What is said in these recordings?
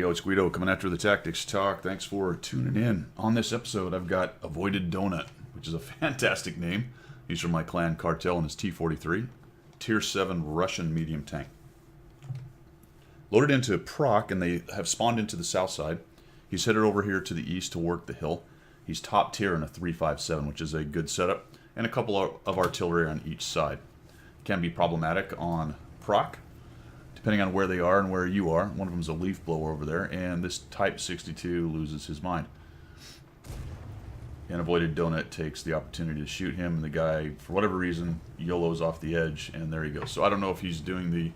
yo, it's Guido coming after the Tactics Talk. Thanks for tuning in. On this episode, I've got AvoidedDoughnut, which is a fantastic name. He's from my clan Cartel and his T-43, Tier 7 Russian medium tank. Loaded into proc, and they have spawned into the south side. He's headed over here to the east to work the hill. He's top tier in a 357, which is a good setup, and a couple of artillery on each side. Can be problematic on proc, depending on where they are and where you are. One of them is a leaf blower over there, and this Type 62 loses his mind. And AvoidedDoughnut takes the opportunity to shoot him, and the guy, for whatever reason, YOLOs off the edge, and there he goes. So I don't know if he's doing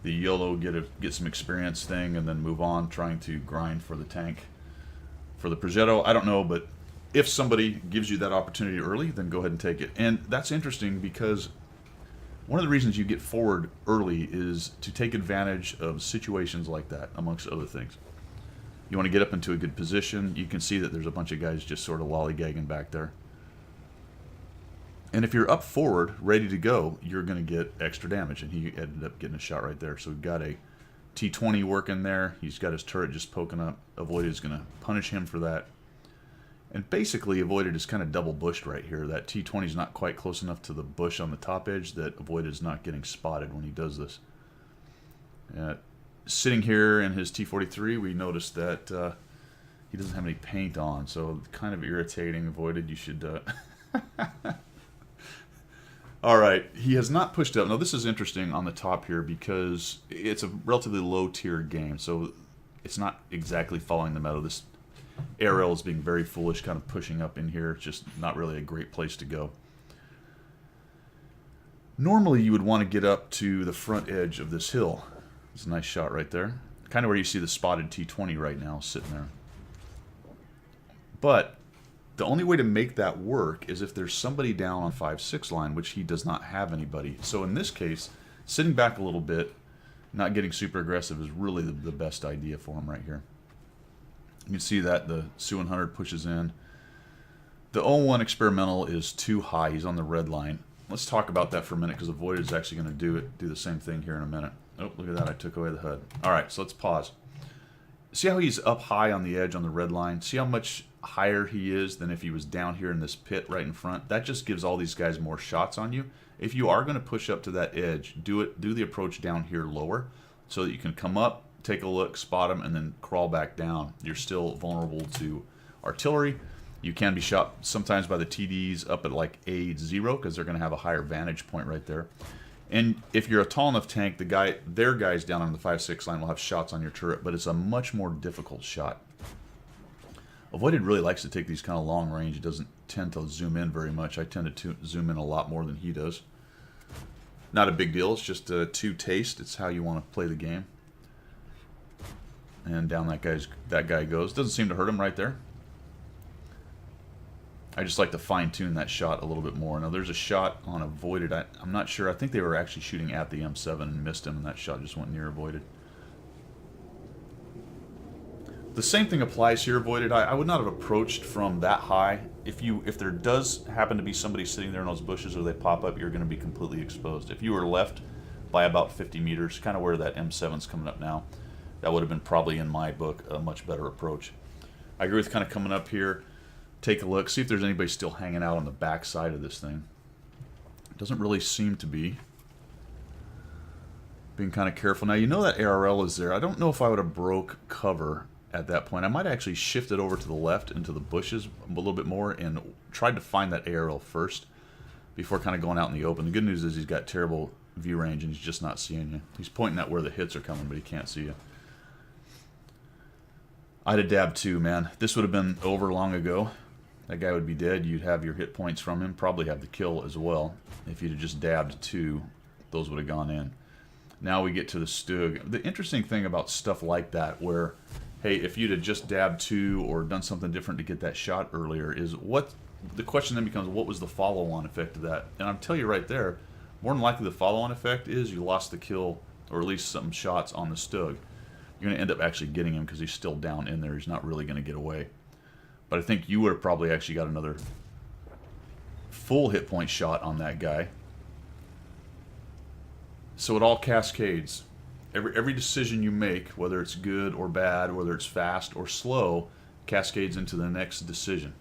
the YOLO, get some experience thing, and then move on, trying to grind for the tank. For the Progetto, I don't know, but if somebody gives you that opportunity early, then go ahead and take it. And that's interesting because one of the reasons you get forward early is to take advantage of situations like that, amongst other things. You want to get up into a good position. You can see that there's a bunch of guys just sort of lollygagging back there. And if you're up forward, ready to go, you're going to get extra damage. And he ended up getting a shot right there. So we've got a T-20 working there. He's got his turret just poking up. Avoided is going to punish him for that. And basically, Avoided is kind of double bushed right here. That T-20 is not quite close enough to the bush on the top edge that Avoided is not getting spotted when he does this. Sitting here in his T-43, we noticed that he doesn't have any paint on, so kind of irritating. Avoided, you should... Alright, he has not pushed up. Now, this is interesting on the top here because it's a relatively low-tier game, so it's not exactly following the meta. This ARL is being very foolish, kind of pushing up in here. It's just not really a great place to go. Normally, you would want to get up to the front edge of this hill. It's a nice shot right there. Kind of where you see the spotted T-20 right now sitting there. But the only way to make that work is if there's somebody down on 5-6 line, which he does not have anybody. So in this case, sitting back a little bit, not getting super aggressive is really the best idea for him right here. You can see that the Su-100 pushes in. The 01 experimental is too high. He's on the red line. Let's talk about that for a minute because Avoided is actually going to do the same thing here in a minute. Oh, look at that. I took away the HUD. All right, so let's pause. See how he's up high on the edge on the red line? See how much higher he is than if he was down here in this pit right in front? That just gives all these guys more shots on you. If you are going to push up to that edge, do the approach down here lower so that you can come up, take a look, spot him, and then crawl back down. You're still vulnerable to artillery. You can be shot sometimes by the TDs up at like A0 because they're going to have a higher vantage point right there. And if you're a tall enough tank, their guys down on the 5-6 line will have shots on your turret, but it's a much more difficult shot. Avoided really likes to take these kind of long range. He doesn't tend to zoom in very much. I tend to zoom in a lot more than he does. Not a big deal. It's just to taste. It's how you want to play the game. And down that guy goes. Doesn't seem to hurt him right there. I just like to fine-tune that shot a little bit more. Now, there's a shot on Avoided. I'm not sure. I think they were actually shooting at the M7 and missed him, and that shot just went near Avoided. The same thing applies here, Avoided. I would not have approached from that high. If there does happen to be somebody sitting there in those bushes or they pop up, you're going to be completely exposed. If you were left by about 50 meters, kind of where that M7's coming up now, that would have been probably, in my book, a much better approach. I agree with kind of coming up here. Take a look, see if there's anybody still hanging out on the back side of this thing. Doesn't really seem to be. Being kind of careful. Now, you know that ARL is there. I don't know if I would have broke cover at that point. I might actually shift it over to the left into the bushes a little bit more and tried to find that ARL first before kind of going out in the open. The good news is he's got terrible view range and he's just not seeing you. He's pointing at where the hits are coming, but he can't see you. I'd have dabbed too, man. This would have been over long ago. That guy would be dead. You'd have your hit points from him. Probably have the kill as well. If you'd have just dabbed 2, those would have gone in. Now we get to the Stug. The interesting thing about stuff like that where, hey, if you'd have just dabbed 2 or done something different to get that shot earlier is what... The question then becomes, what was the follow-on effect of that? And I'll tell you right there, more than likely the follow-on effect is you lost the kill or at least some shots on the Stug. You're going to end up actually getting him because he's still down in there. He's not really going to get away. But I think you would have probably actually got another full hit point shot on that guy. So it all cascades. every decision you make, whether it's good or bad, whether it's fast or slow, cascades into the next decision.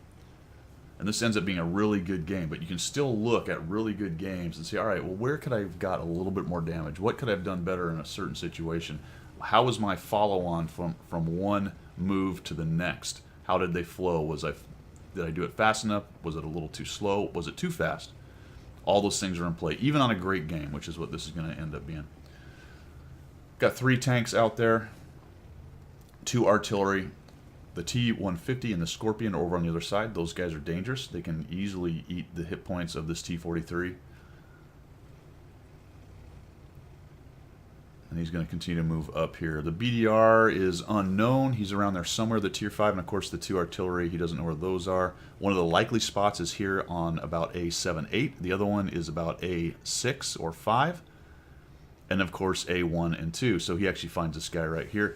And this ends up being a really good game, but you can still look at really good games and say, all right, well, where could I have got a little bit more damage? What could I have done better in a certain situation? How was my follow-on from one move to the next? How did they flow? Did I do it fast enough? Was it a little too slow? Was it too fast? All those things are in play, even on a great game, which is what this is going to end up being. Got 3 tanks out there, 2 artillery. The T-150 and the Scorpion are over on the other side. Those guys are dangerous. They can easily eat the hit points of this T-43. And he's going to continue to move up here. The BDR is unknown. He's around there somewhere, the Tier 5, and of course the 2 artillery, he doesn't know where those are. One of the likely spots is here on about A7-8. The other one is about A6 or 5. And of course A1 and 2. So he actually finds this guy right here.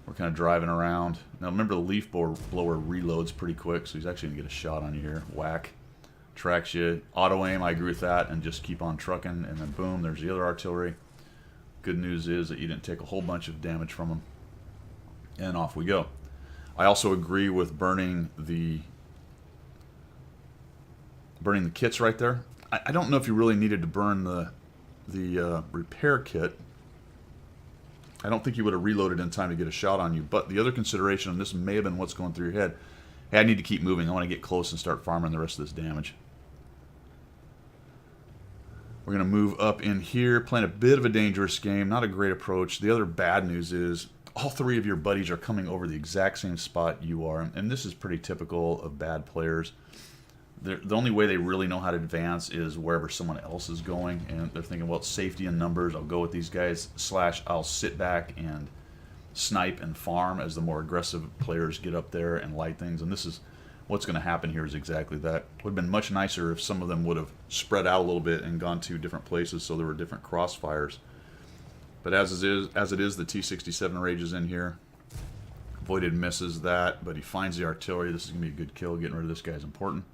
We're kind of driving around. Now remember, the leaf blower reloads pretty quick, so he's actually going to get a shot on you here. Whack. Tracks you. Auto aim, I agree with that, and just keep on trucking. And then boom, there's the other artillery. Good news is that you didn't take a whole bunch of damage from him. And off we go. I also agree with burning the kits right there. I don't know if you really needed to burn the repair kit. I don't think you would have reloaded in time to get a shot on you. But the other consideration, and this may have been what's going through your head, hey, I need to keep moving. I want to get close and start farming the rest of this damage. We're going to move up in here, playing a bit of a dangerous game. Not a great approach. The other bad news is all 3 of your buddies are coming over the exact same spot you are. And this is pretty typical of bad players. The only way they really know how to advance is wherever someone else is going, and they're thinking, well, it's safety in numbers, I'll go with these guys, / I'll sit back and snipe and farm as the more aggressive players get up there and light things. And this is what's going to happen here, is exactly that. Would have been much nicer if some of them would have spread out a little bit and gone to different places so there were different crossfires. But as it is, the T-67 rages in here. Avoided misses that, but he finds the artillery. This is going to be a good kill. Getting rid of this guy is important.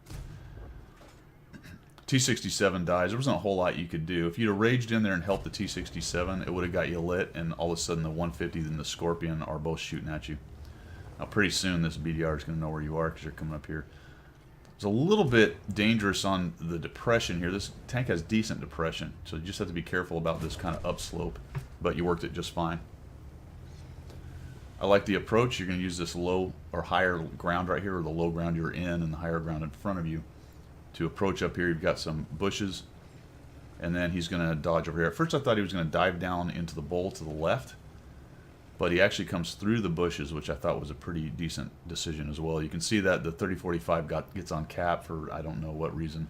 T-67 dies. There wasn't a whole lot you could do. If you'd have raged in there and helped the T-67, it would have got you lit, and all of a sudden the 150 and the Scorpion are both shooting at you. Now pretty soon this BDR is going to know where you are because you're coming up here. It's a little bit dangerous on the depression here. This tank has decent depression, so you just have to be careful about this kind of upslope, but you worked it just fine. I like the approach. You're going to use this low or higher ground right here, or the low ground you're in and the higher ground in front of you. To approach up here, you've got some bushes, and then he's going to dodge over here. At first I thought he was going to dive down into the bowl to the left, but he actually comes through the bushes, which I thought was a pretty decent decision as well. You can see that the 30-45 gets on cap for I don't know what reason.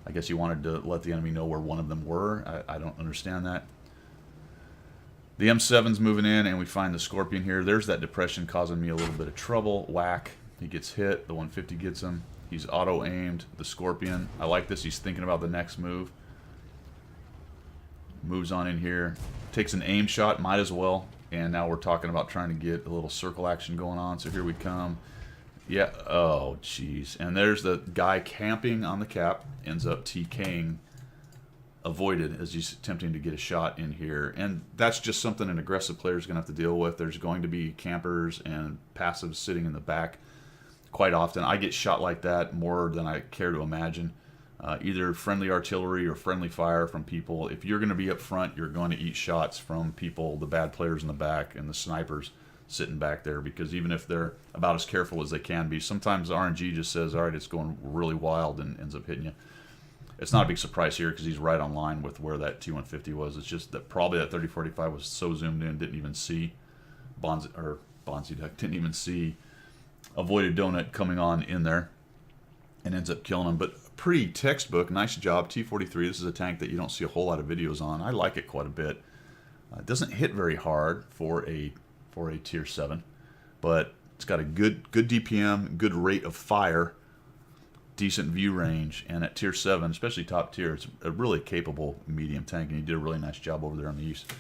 I guess he wanted to let the enemy know where one of them were. I don't understand that. The M7's moving in, and we find the Scorpion here. There's that depression causing me a little bit of trouble. Whack. He gets hit. The 150 gets him. He's auto-aimed, the Scorpion. I like this. He's thinking about the next move. Moves on in here. Takes an aim shot, might as well. And now we're talking about trying to get a little circle action going on. So here we come. Yeah, oh, jeez. And there's the guy camping on the cap. Ends up TKing Avoided as he's attempting to get a shot in here. And that's just something an aggressive player is going to have to deal with. There's going to be campers and passives sitting in the back. Quite often, I get shot like that more than I care to imagine. Either friendly artillery or friendly fire from people. If you're going to be up front, you're going to eat shots from people, the bad players in the back, and the snipers sitting back there. Because even if they're about as careful as they can be, sometimes the RNG just says, all right, it's going really wild, and ends up hitting you. It's not a big surprise here because he's right on line with where that T-150 was. It's just that probably that 30-45 was so zoomed in, didn't even see Bonzi Duck, didn't even see AvoidedDoughnut coming on in there, and ends up killing him. But pretty textbook, nice job, T-43. This is a tank that you don't see a whole lot of videos on. I like it quite a bit. It doesn't hit very hard for a Tier 7, but it's got a good DPM, good rate of fire, decent view range, and at Tier 7, especially top tier, it's a really capable medium tank, and he did a really nice job over there on the east.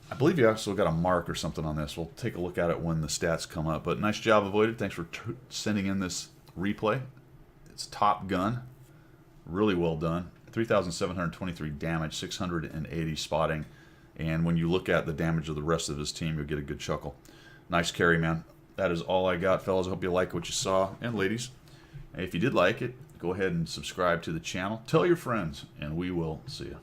I believe you also got a mark or something on this. We'll take a look at it when the stats come up. But nice job, Avoided. Thanks for sending in this replay. It's Top Gun. Really well done. 3,723 damage, 680 spotting, And when you look at the damage of the rest of his team, you'll get a good chuckle. Nice carry, man. That is all I got, fellas. I hope you like what you saw. And ladies, if you did like it, go ahead and subscribe to the channel. Tell your friends, and we will see you.